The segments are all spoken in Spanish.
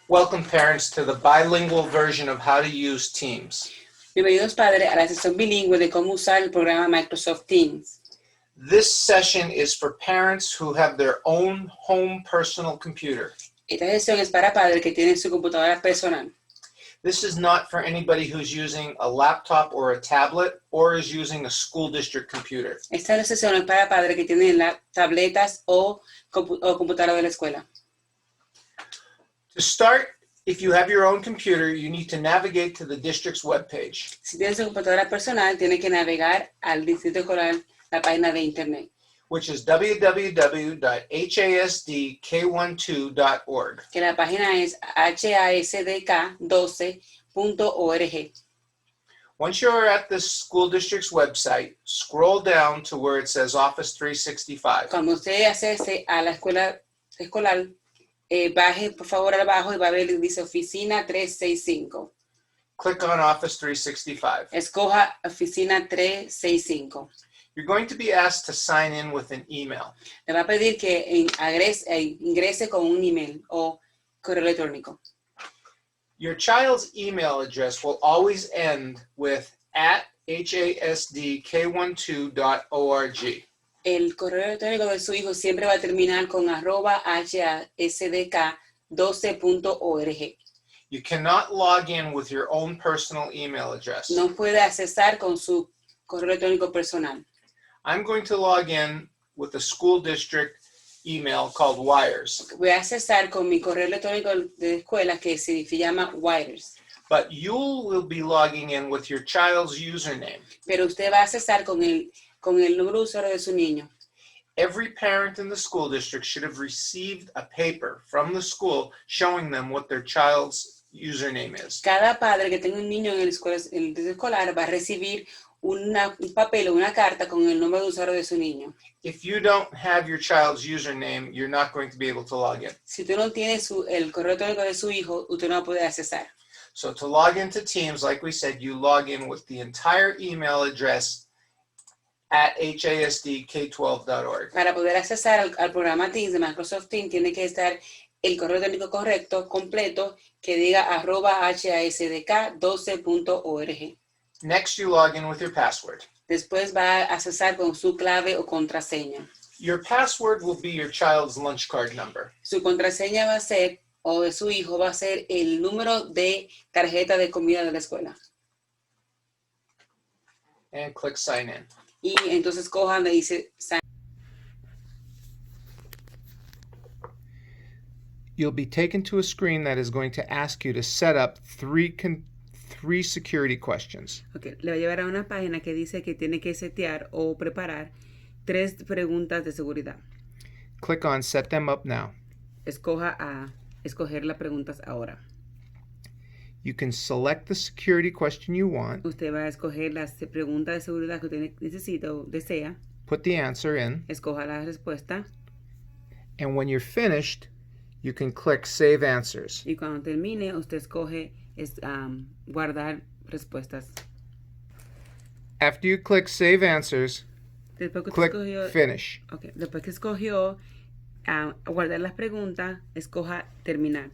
Welcome, parents, to the bilingual version of how to use Teams. Bienvenidos, padres, a la sesión bilingüe de cómo usar el programa Microsoft Teams. This session is for parents who have their own home personal computer. Esta sesión es para padres que tienen su computadora personal. This is not for anybody who's using a laptop or a tablet or is using a school district computer. Esta sesión es para padres que tienen tabletas o computadoras de la escuela. To start, if you have your own computer, you need to navigate to the district's webpage. Si tienes su computadora personal, tiene que navegar al distrito escolar, la página de internet, Which is www.hasdk12.org. que la página es hasdk12.org. Once you're at the school district's website, scroll down to where it says Office 365. Cuando usted accese a la escuela escolar, baje por favor abajo y va a ver, dice Oficina 365. Click on Office 365. Escoja Oficina 365. You're going to be asked to sign in with an email. Le va a pedir que ingrese con un email o correo electrónico. Your child's email address will always end with @hasdk12.org. El correo electrónico de su hijo siempre va a terminar con @hasdk12.org. You cannot log in with your own personal email address. No puede accesar con su correo electrónico personal. I'm going to log in with a school district email called Wires. Voy a accesar con mi correo electrónico de escuela que se llama Wires. But you will be logging in with your child's username. Pero usted va a accesar con el número de usuario de su niño. Every parent in the school district should have received a paper from the school showing them what their child's username is. Cada padre que tenga un niño en el distrito escolar va a recibir un papel o una carta con el número de usuario de su niño. If you don't have your child's username, you're not going to be able to log in. Si usted no tiene el correo electrónico de su hijo, usted no puede accesar. So to log into Teams, like we said, you log in with the entire email address at hasdk12.org. Para poder accesar al programa Teams de Microsoft Teams, tiene que estar el correo electrónico correcto, completo, que diga @hasdk12.org. Next, you log in with your password. Después va a accesar con su clave o contraseña. Your password will be your child's lunch card number. Su contraseña va a ser, o de su hijo, va a ser el número de tarjeta de comida de la escuela. And click sign in. Y entonces cojan, le dice sign. You'll be taken to a screen that is going to ask you to set up three security questions. Okay. Le va a llevar a una página que dice que tiene que setear o preparar 3 preguntas de seguridad. Click on Set Them Up Now. Escoja a escoger las preguntas ahora. You can select the security question you want. Usted va a escoger las preguntas de seguridad que usted necesita o desea. Put the answer in. Escoja la respuesta. And when you're finished, you can click Save Answers. Y cuando termine, usted escoge guardar respuestas. After you click Save Answers, click Finish. Okay. Después que escogió guardar las preguntas, escoja terminar.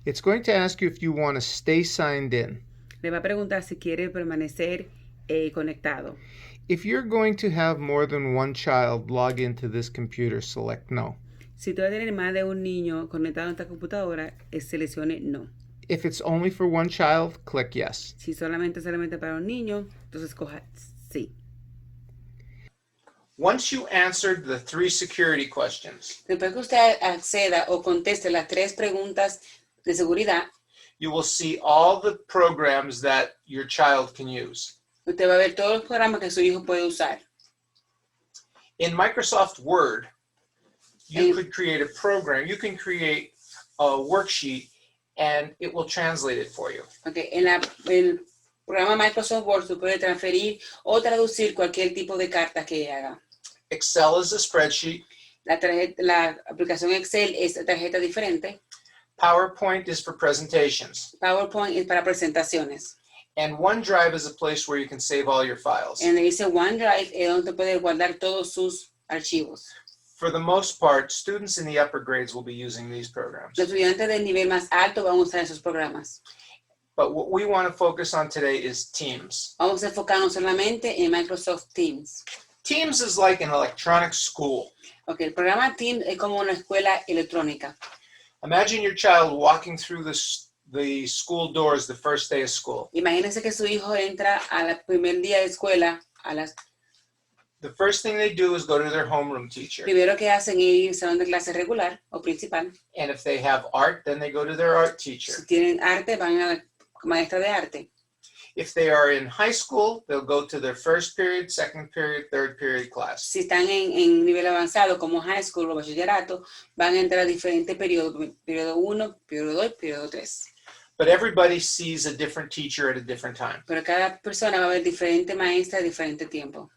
It's going to ask you if you want to stay signed in. Le va a preguntar si quiere permanecer conectado. If you're going to have more than one child log into this computer, select No. Si tú vas a tener más de un niño conectado a esta computadora, seleccione no. If it's only for one child, click Yes. Si solamente para un niño, entonces escoja sí. Once you answered the 3 security questions, después que usted acceda o conteste las 3 preguntas de seguridad, you will see all the programs that your child can use. Usted va a ver todos los programas que su hijo puede usar. In Microsoft Word, you could create a program. You can create a worksheet and it will translate it for you. Okay. En el programa Microsoft Word, se puede transferir o traducir cualquier tipo de carta que haga. Excel is a spreadsheet. La aplicación Excel es tarjeta diferente. PowerPoint is for presentations. PowerPoint es para presentaciones. And OneDrive is a place where you can save all your files. Y dice OneDrive es donde puede guardar todos sus archivos. For the most part, students in the upper grades will be using these programs. Los estudiantes del nivel más alto van a usar esos programas. But what we want to focus on today is Teams. Vamos a enfocarnos solamente en Microsoft Teams. Teams is like an electronic school. Okay, el programa Teams es como una escuela electrónica. Imagine your child walking through the school doors the first day of school. Imagínense que su hijo entra al primer día de escuela. The first thing they do is go to their homeroom teacher. Primero que hacen es ir al salón de clase regular o principal. And if they have art, then they go to their art teacher. Si tienen arte, van a la maestra de arte. If they are in high school, they'll go to their first period, second period, third period class. Si están en nivel avanzado como high school o bachillerato, van a entrar a diferentes periodos, periodo 1, periodo 2, periodo 3. But everybody sees a different teacher at a different time. Pero cada persona va a ver diferente maestra a diferente tiempo.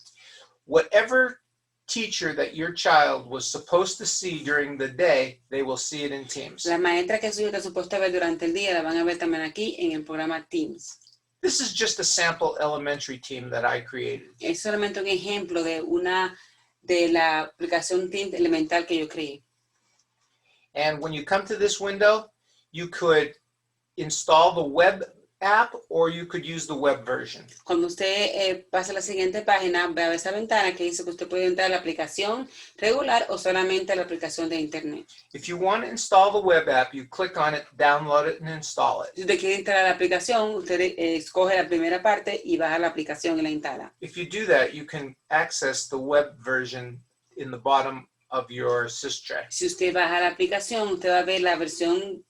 Whatever teacher that your child was supposed to see during the day, they will see it in Teams. La maestra que su hijo está supuesto a ver durante el día la van a ver también aquí en el programa Teams. This is just a sample elementary team that I created. Es solamente un ejemplo de la aplicación Teams elemental que yo creé. And when you come to this window, you could install the web app or you could use the web version. Cuando usted pasa a la siguiente página, ve a ver esa ventana que dice que usted puede entrar a la aplicación regular o solamente a la aplicación de internet. If you want to install the web app, you click on it, download it, and install it. Si usted quiere instalar la aplicación, usted escoge la primera parte y baja la aplicación y la instala. If you do that, you can access the web version in the bottom of your sys-tray. Si usted baja la aplicación, usted va a ver la versión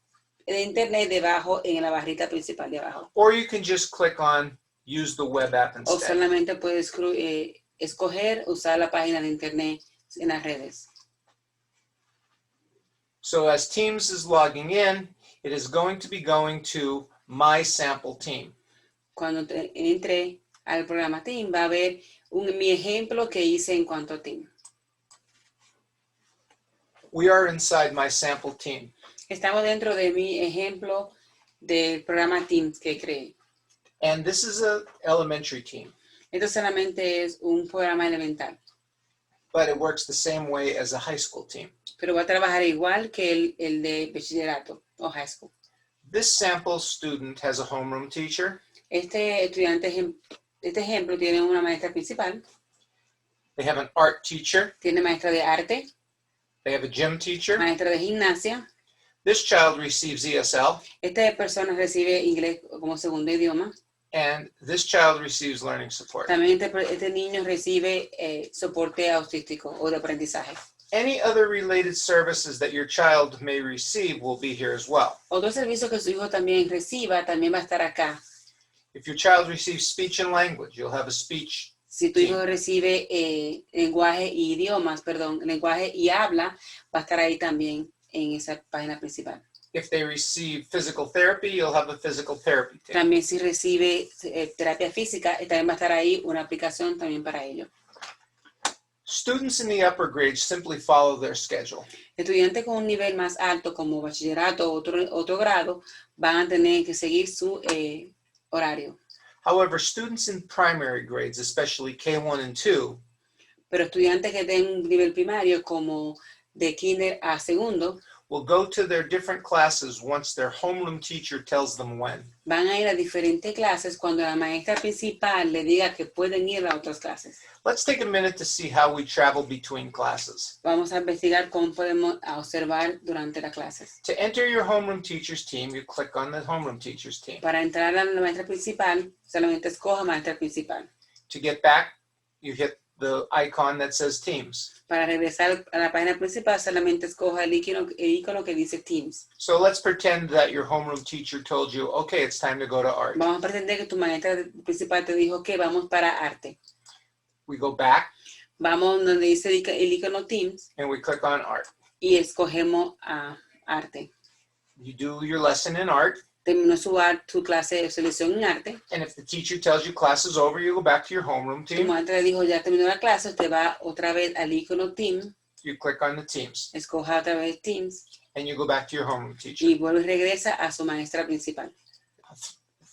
de internet debajo en la barrita principal de abajo. Or you can just click on use the web app O instead. solamente puede escoger usar la página de internet en las redes. So as Teams is logging in, it is going to be going to my sample team. Cuando entre al programa Team, va a ver mi ejemplo que hice en cuanto a Team. We are inside my sample team. Estamos dentro de mi ejemplo del programa Teams que creé. And this is an elementary team, Esto solamente es un programa elemental, but it works the same way as a high school team. pero va a trabajar igual que el de bachillerato o high school. This sample student has a homeroom teacher. Este ejemplo tiene una maestra principal, They have an art teacher. tiene maestra de arte, They have a gym teacher. maestra de gimnasia. This child receives ESL, Esta persona recibe inglés como segundo idioma. and this child receives learning support. También este niño recibe soporte autístico o de aprendizaje. Any other related services that your child may receive will be here as well. Otro servicio que su hijo también reciba también va a estar acá. If your child receives speech and language, you'll have a speech. Si tu hijo recibe lenguaje y habla, va a estar ahí también en esa página principal. If they receive physical therapy, you'll have a physical therapy team. También si recibe terapia física, también va a estar ahí una aplicación también para ello. Students in the upper grades simply follow their schedule. Estudiantes con un nivel más alto como bachillerato o otro grado van a tener que seguir su horario. However, students in primary grades, especially K1 and 2, Pero estudiantes que tengan un nivel primario como de kinder a segundo will go to their different classes once their homeroom teacher tells them when. van a ir a diferentes clases cuando la maestra principal le diga que pueden ir a otras clases. Let's take a minute to see how we travel between classes. Vamos a investigar cómo podemos observar durante las clases. To enter your homeroom teacher's team, you click on the homeroom teacher's team. Para entrar a la maestra principal, solamente escoja maestra principal. To get back, you hit the icon that says Teams. Para regresar a la página principal, solamente escoja el icono que dice Teams. So let's pretend that your homeroom teacher told you, okay, it's time to go to art. Vamos a pretender que tu maestra principal te dijo que vamos para arte. We go back Vamos donde dice el icono Teams and we click on art. y escogemos a arte. You do your lesson in art, Terminó su clase de selección en arte. and if the teacher tells you class is over, you go back to your homeroom Tu team, maestra le dijo, ya terminó la clase, usted va otra vez al icono Team, you click on the Teams, escoja otra vez Teams and you go back to your homeroom teacher. y vuelve y regresa a su maestra principal.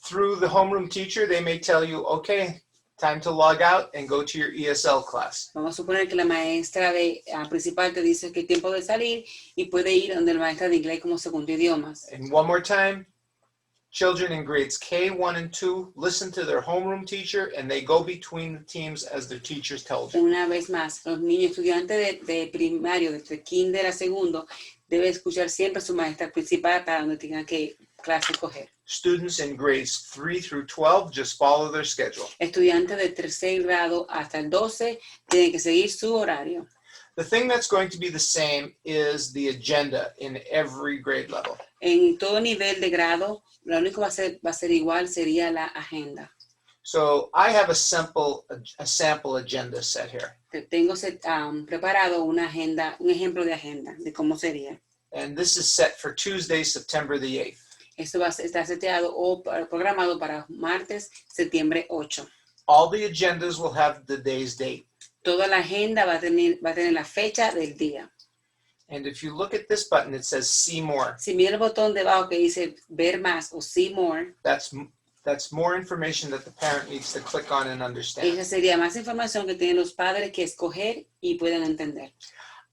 Through the homeroom teacher, they may tell you, okay, Time to log out and go to your ESL class. Vamos a suponer que la maestra principal te dice que es tiempo de salir y puede ir donde la maestra de inglés como segundo idiomas. And one more time, children in grades K1 and 2 listen to their homeroom teacher and they go between the teams as their teachers tell you. Una vez más, los niños estudiantes de primario, desde kinder a segundo, deben escuchar siempre a su maestra principal para donde tengan que clase coger. Students in grades 3 through 12 just follow their schedule. Estudiantes de tercer grado hasta el 12 tienen que seguir su horario. The thing that's going to be the same is the agenda in every grade level. En todo nivel de grado, lo único que va a ser igual sería la agenda. So I have a sample agenda set here. Tengo preparado una agenda, un ejemplo de agenda de cómo sería. And this is set for Tuesday, September the 8th. Esto está seteado o programado para martes, septiembre 8. All the agendas will have the day's date. Toda la agenda va a tener la fecha del día. And if you look at this button, it says see more. Si mira el botón debajo que dice ver más o see more, That's more information that the parent needs to click on and understand. esa sería más información que tienen los padres que escoger y puedan entender.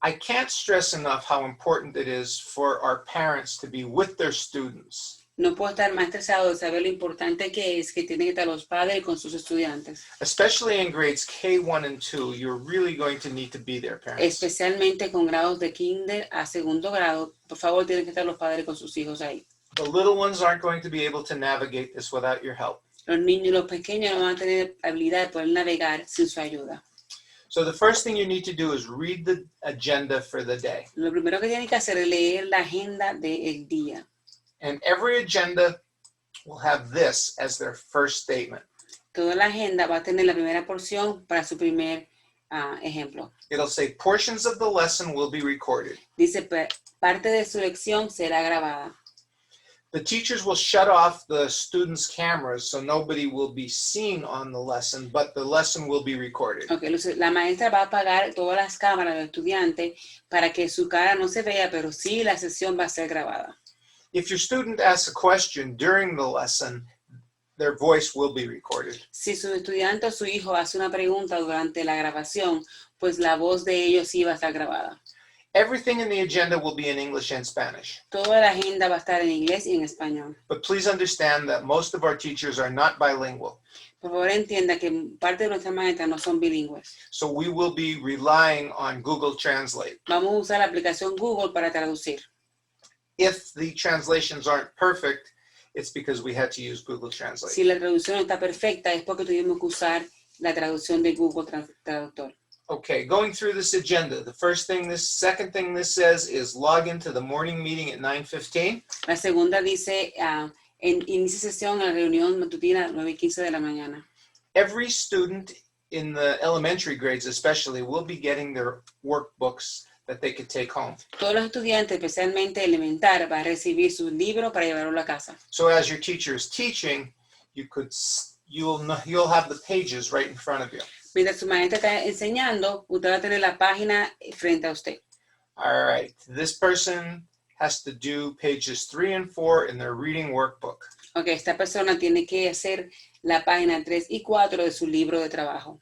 I can't stress enough how important it is for our parents to be with their students. No puedo estar más estresado de saber lo importante que es que tienen que estar los padres con sus estudiantes. Especially in grades K1 and 2, you're really going to need to be there, parents. Especialmente con grados de kinder a segundo grado, por favor tienen que estar los padres con sus hijos ahí. The little ones aren't going to be able to navigate this without your help. Los niños, los pequeños no van a tener habilidad de poder navegar sin su ayuda. So the first thing you need to do is read the agenda for the day. Lo primero que tienen que hacer es leer la agenda del día. And every agenda will have this as their first statement. Toda la agenda va a tener la primera porción para su primer ejemplo. It'll say portions of the lesson will be recorded. Dice, parte de su lección será grabada. The teachers will shut off the students' cameras so nobody will be seen on the lesson, but the lesson will be recorded. Okay, la maestra va a apagar todas las cámaras de los estudiantes para que su cara no se vea, pero sí la sesión va a ser grabada. If your student asks a question during the lesson, their voice will be recorded. Si su estudiante o su hijo hace una pregunta durante la grabación, pues la voz de ellos sí va a estar grabada. Everything in the agenda will be in English and Spanish. Toda la agenda va a estar en inglés y en español. But please understand that most of our teachers are not bilingual. Por favor, entienda que parte de nuestras maestras no son bilingües. So we will be relying on Google Translate. Vamos a usar la aplicación Google para traducir. If the translations aren't perfect, it's because we had to use Google Translate. Si la traducción está perfecta, es porque tuvimos que usar la traducción de Google Traductor. Okay, going through this agenda, the second thing this says is log into the morning meeting at 9:15. La segunda dice, inicia sesión en la reunión matutina a las 9:15 de la mañana. Every student in the elementary grades especially will be getting their workbooks that they could take home. Todos los estudiantes, especialmente elemental, van a recibir sus libros para llevarlo a casa. So as your teacher is teaching, you'll have the pages right in front of you. Mientras su maestra está enseñando, usted va a tener la página frente a usted. All right, this person has to do pages 3 and 4 in their reading workbook. Okay, esta persona tiene que hacer la página 3 y 4 de su libro de trabajo.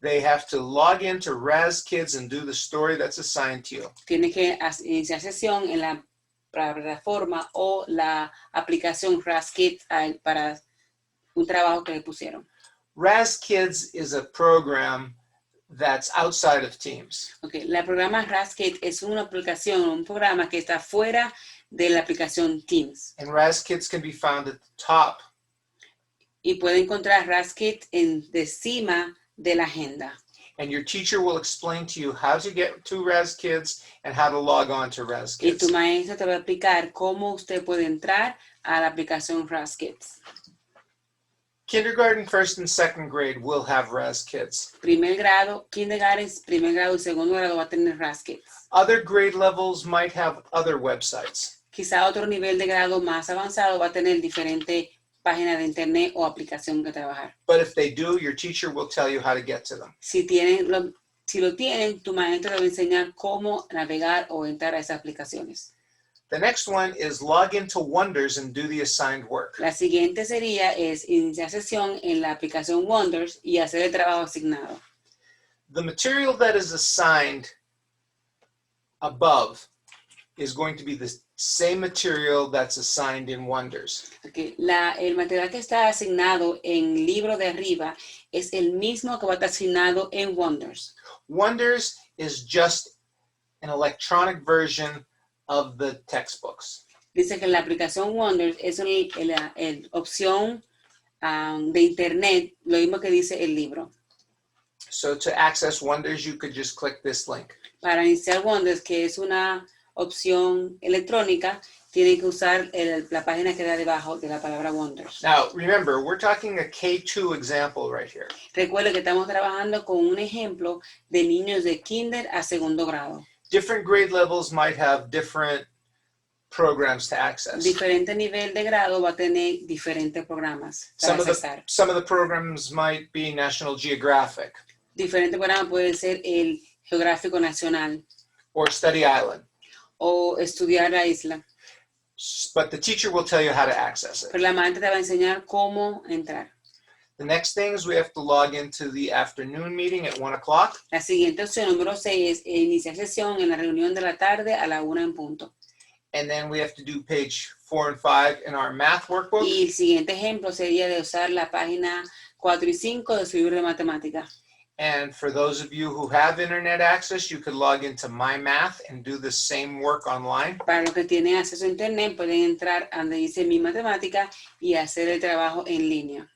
They have to log into Raz Kids and do the story that's assigned to you. Tiene que iniciar sesión en la plataforma o la aplicación Raz Kids para un trabajo que le pusieron. Raz Kids is a program that's outside of Teams. Okay, la programa Raz Kids es una aplicación, un programa que está fuera de la aplicación Teams. And Raz Kids can be found at the top. Y puede encontrar Raz Kids encima de la agenda. And your teacher will explain to you how to get to Raz Kids and how to log on to Raz Y Kids. tu maestra te va a explicar cómo usted puede entrar a la aplicación Raz Kids. Kindergarten, first and second grade will have Raz Kids. Primer grado, kindergarten, primer grado y segundo grado va a tener Raz Kids. Other grade levels might have other websites. Quizá otro nivel de grado más avanzado va a tener diferentes páginas de internet o aplicación que trabajar. But if they do, your teacher will tell you how to get to them. Si lo tienen, tu maestro te va a enseñar cómo navegar o entrar a esas aplicaciones. The next one is log into Wonders and do the assigned work. La siguiente sería es iniciar sesión en la aplicación Wonders y hacer el trabajo asignado. The material that is assigned above is going to be the same material that's assigned in Wonders. Okay. El material que está asignado en el libro de arriba es el mismo que va a estar asignado en Wonders. Wonders is just an electronic version of the textbooks. Dice que la aplicación Wonders es la opción de internet, lo mismo que dice el libro. So to access Wonders, you could just click this link. Para iniciar Wonders, que es una opción electrónica, tiene que usar la página que da debajo de la palabra Wonders. Now, remember, we're talking a K2 example right here. Recuerden que estamos trabajando con un ejemplo de niños de kinder a segundo grado. Different grade levels might have different programs to access. Diferente nivel de grado va a tener diferentes programas para accesar. Some of the programs might be National Geographic. Diferente programa puede ser el Geográfico Nacional or Study Island. o Estudiar la Isla. But the teacher will tell you how to access it. Pero la maestra te va a enseñar cómo entrar. The next thing is we have to log into the afternoon meeting at 1 o'clock. La siguiente opción, número 6, es iniciar sesión en la reunión de la tarde a la 1 en punto. And then we have to do page 4 and 5 in our math workbook. Y el siguiente ejemplo sería de usar la página 4 y 5 de su libro de matemáticas. And for those of you who have internet access, you could log into My Math and do the same work online. Para los que tienen acceso a internet, pueden entrar donde dice Mi Matemática y hacer el trabajo en línea.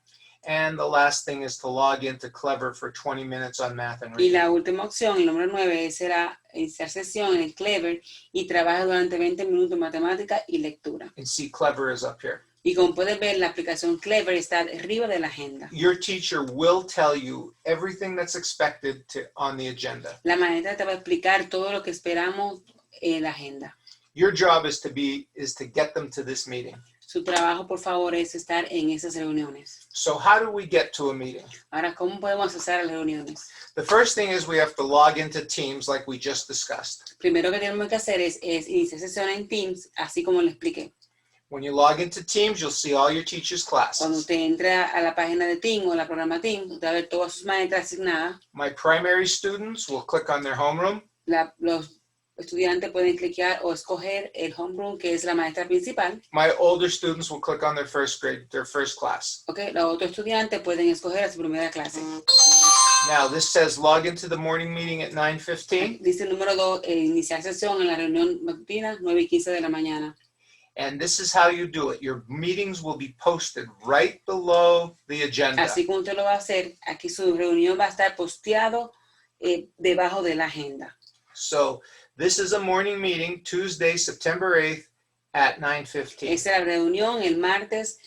And the last thing is to log into Clever for 20 minutes on math and Y reading. la última opción, el número 9, será iniciar sesión en el Clever y trabaja durante 20 minutos en matemática y lectura. And see, Clever is up here. Y como pueden ver, la aplicación Clever está arriba de la agenda. Your teacher will tell you everything that's expected on the agenda. La maestra te va a explicar todo lo que esperamos en la agenda. Your job is to get them to this meeting. Su trabajo, por favor, es estar en esas reuniones. So how do we get to a meeting? Ahora, ¿cómo podemos acceder a las reuniones? The first thing is we have to log into Teams like we just discussed. Primero que tenemos que hacer es iniciar sesión en Teams, así como le expliqué. When you log into Teams, you'll see all your teachers' Cuando classes. usted entra a la página de Teams o la programa Teams, usted va a ver todas sus maestras asignadas. My primary students will click on their homeroom. Los estudiantes pueden cliquear o escoger el homeroom, que es la maestra principal. My older students will click on their first class. Okay, los otros estudiantes pueden escoger a su primera clase. Now this says log into the morning meeting at 9:15, Dice el número 2, iniciar sesión en la reunión matutina, 9:15 de la mañana. and this is how you do it. Your meetings will be posted right below the agenda. Así como usted lo va a hacer, aquí su reunión va a estar posteado debajo de la agenda. So this is a morning meeting, Tuesday, September 8th at 9:15. Esa es la reunión el martes,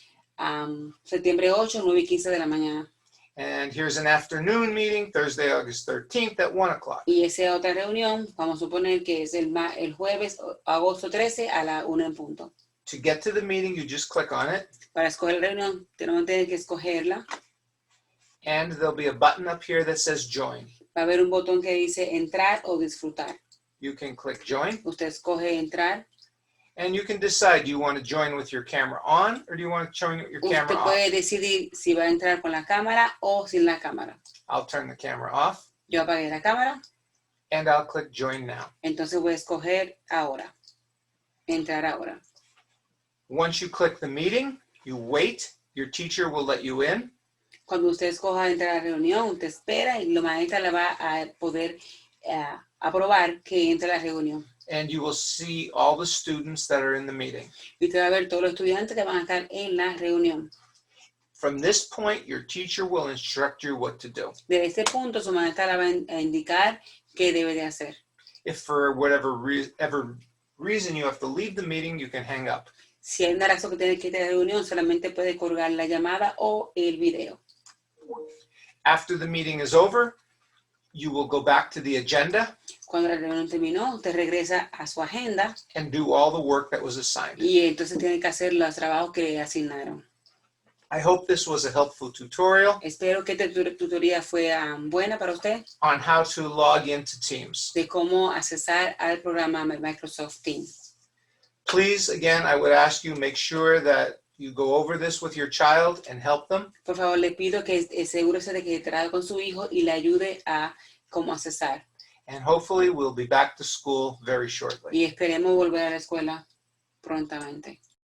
septiembre 8, 9:15 de la mañana. And here's an afternoon meeting, Thursday, August 13th at 1 o'clock. Y esa otra reunión, vamos a suponer que es el jueves, agosto 13 a la 1 en punto. To get to the meeting, you just click on it, Para escoger la reunión, tenemos que escogerla. and there'll be a button up here that says join. Va a haber un botón que dice entrar o disfrutar. You can click join, Usted escoge entrar. and you can decide, do you want to join with your camera on, or do you want to join with your camera Usted off? puede decidir si va a entrar con la cámara o sin la cámara. I'll turn the camera off, Yo apagué la cámara, and I'll click join now. entonces voy a escoger ahora. Entrar ahora. Once you click the meeting, you wait, your teacher will let you in, Cuando usted escoja entrar a la reunión, usted espera y la maestra le va a poder aprobar que entre a la reunión. and you will see all the students that are in the meeting. Y usted va a ver todos los estudiantes que van a estar en la reunión. From this point, your teacher will instruct you what to do. Desde este punto, su maestra le va a indicar qué debe de hacer. If for whatever reason you have to leave the meeting, you can hang up. Si hay una razón que tiene que ir a la reunión, solamente puede colgar la llamada o el video. After the meeting is over, you will go back to the agenda Cuando la reunión terminó, usted regresa a su agenda and do all the work that was assigned. y entonces tiene que hacer los trabajos que le asignaron. I hope this was a helpful tutorial Espero que esta tutoría fue buena para usted on how to log into Teams. de cómo accesar al programa Microsoft Teams. Please, again, I would ask you, make sure that you go over this with your child and help them. Por favor, le pido que asegúrese de que trabaje con su hijo y le ayude a cómo accesar. And hopefully we'll be back to school very shortly. Y esperemos volver a la escuela prontamente.